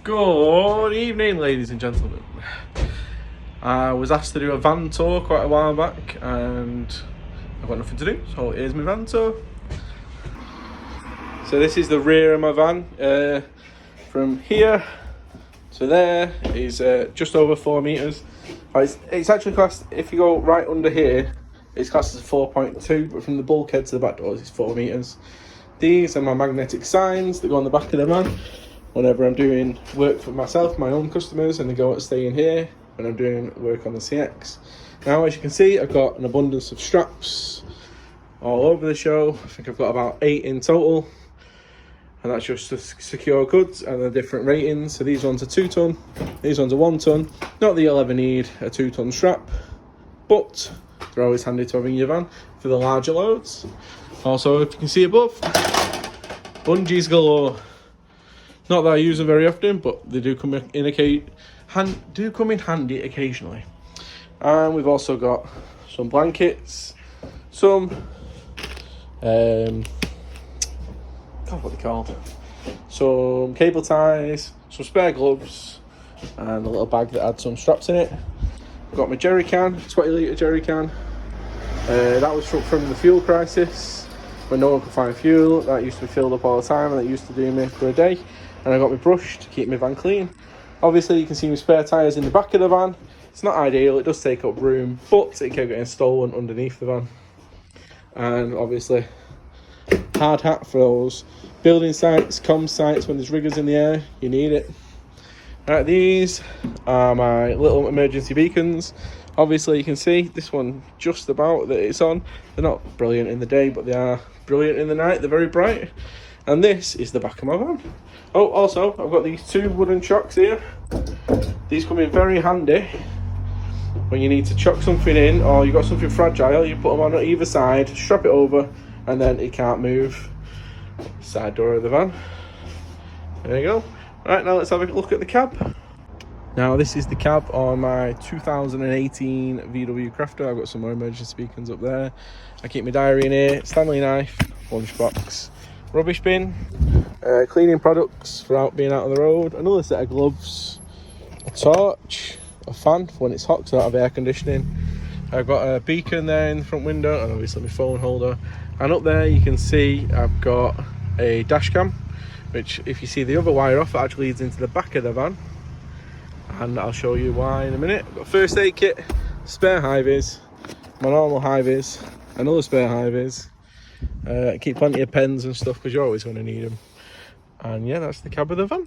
Good evening, ladies and gentlemen. I was asked to do a van tour quite a while back and I've got nothing to do, so here's my van tour. So this is the rear of my van. From here to there is just over 4 meters. It's actually classed, if you go right under here, it's classed as 4.2, but from the bulkhead to the back doors it's 4 meters. These are my magnetic signs that go on the back of the van whenever I'm doing work for myself, my own customers, and they go out staying here when I'm doing work on the CX. Now, as you can see, I've got an abundance of straps all over the show. I think I've got about 8 in total, and that's just to secure goods and the different ratings. So these ones are 2 ton, these ones are 1 ton. Not that you'll ever need a 2 ton strap, but they're always handy to have in your van for the larger loads. Also, if you can see above, bungees galore. Not that I use them very often, but they do come in handy occasionally. And we've also got some blankets, some what are they called? Some cable ties, some spare gloves, and a little bag that had some straps in it. I've got my jerry can, 20 litre jerry can. That was from the fuel crisis, when no one could find fuel. That used to be filled up all the time, and that used to do me for a day. And I got my brush to keep my van clean. Obviously, you can see my spare tyres in the back of the van. It's not ideal, it does take up room, but it kept getting stolen underneath the van. And obviously, hard hat for those building sites, comm sites, when there's riggers in the air, you need it. Right, these are my little emergency beacons. Obviously, you can see this one just about that it's on. They're not brilliant in the day, but they are brilliant in the night. They're very bright. And this is the back of my van. Oh, also, I've got these 2 wooden chocks here. These come in very handy when you need to chuck something in, or you've got something fragile. You put them on either side, strap it over, and then it can't move. Side door of the van. There you go. Right, now let's have a look at the cab. Now, this is the cab on my 2018 VW Crafter. I've got some more emergency beacons up there. I keep my diary in here, Stanley knife, lunchbox, rubbish bin, cleaning products for being out on the road, another set of gloves, a torch, a fan for when it's hot because I don't have air conditioning. I've got a beacon there in the front window, and obviously my phone holder. And up there you can see I've got a dash cam, which if you see the other wire off, it actually leads into the back of the van. And I'll show you why in a minute. I've got first aid kit, spare high-vis, my normal high-vis, another spare high-vis. Keep plenty of pens and stuff because you're always going to need them. And yeah, that's the cab of the van.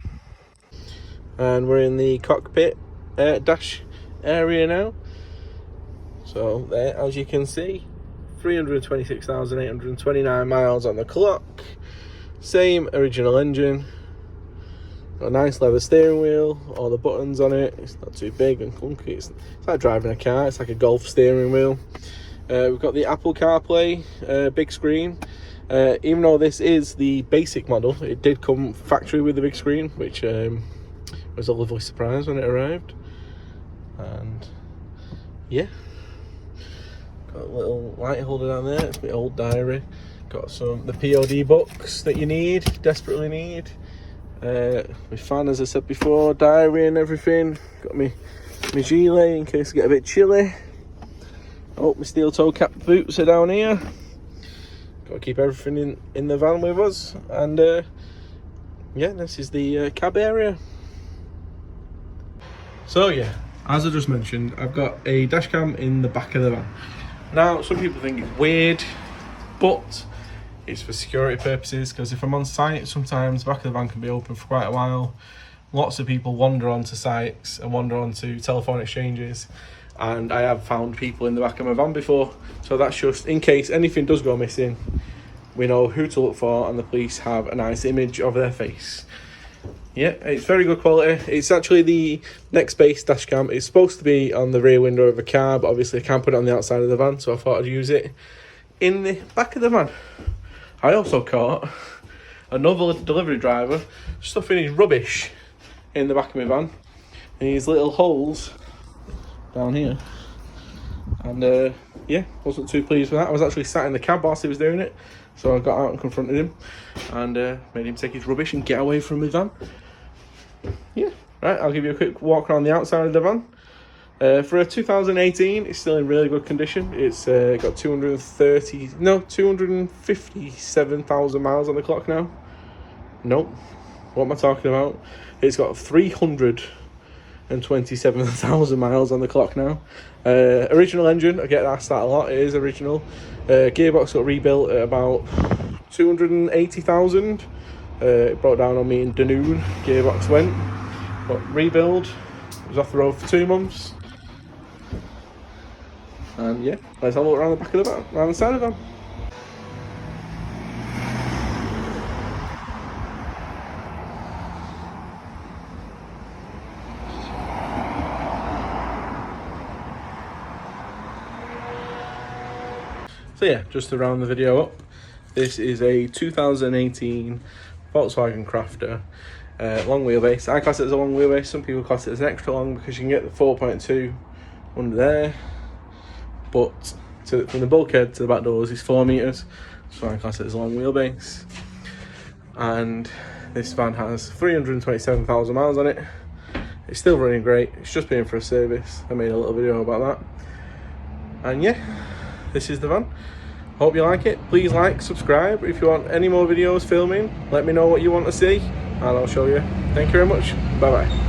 And we're in the cockpit dash area now. So there, as you can see, 326,829 miles on the clock. Same original engine. Got a nice leather steering wheel, all the buttons on it. It's not too big and clunky. It's like driving a car. It's like a golf steering wheel. We've got the Apple CarPlay big screen. Even though this is the basic model, it did come factory with the big screen, which was a lovely surprise when it arrived. And yeah, got a little light holder down there. It's my old diary. Got the POD books that you desperately need. My fan, as I said before, diary and everything. Got my gilet in case I get a bit chilly. Oh, my steel toe cap boots are down here. Got to keep everything in the van with us. And yeah, this is the cab area. So yeah, as I just mentioned, I've got a dash cam in the back of the van. Now, some people think it's weird, but it's for security purposes, because if I'm on site, sometimes the back of the van can be open for quite a while. Lots of people wander onto sites and wander onto telephone exchanges, and I have found people in the back of my van before. So that's just in case anything does go missing, we know who to look for, and the police have a nice image of their face. Yeah, it's very good quality. It's actually the next base dash cam. It's supposed to be on the rear window of a car, but obviously I can't put it on the outside of the van, so I thought I'd use it in the back of the van. I also caught another delivery driver stuffing his rubbish in the back of my van, in these little holes down here. And yeah, wasn't too pleased with that. I was actually sat in the cab whilst he was doing it, so I got out and confronted him and made him take his rubbish and get away from my van. Yeah, Right, I'll give you a quick walk around the outside of the van. For a 2018, it's still in really good condition. It's got 257,000 miles on the clock now. Nope, what am I talking about? It's got 327,000 miles on the clock now. Original engine, I get asked that a lot. It is original. Gearbox got rebuilt at about 280,000. It broke down on me in Dunoon. Gearbox went, but rebuild. It was off the road for 2 months. And yeah, let's have a look around the back of the van, around the side of the van. So yeah, just to round the video up, this is a 2018 Volkswagen Crafter, long wheelbase. I class it as a long wheelbase, some people class it as an extra long because you can get the 4.2 under there, but from the bulkhead to the back doors is 4 meters, so I class it as a long wheelbase. And this van has 327,000 miles on it. It's still running great, it's just been for a service. I made a little video about that. And yeah, this is the van. Hope you like it. Please like, subscribe. If you want any more videos filming, let me know what you want to see and I'll show you. Thank you very much. Bye bye.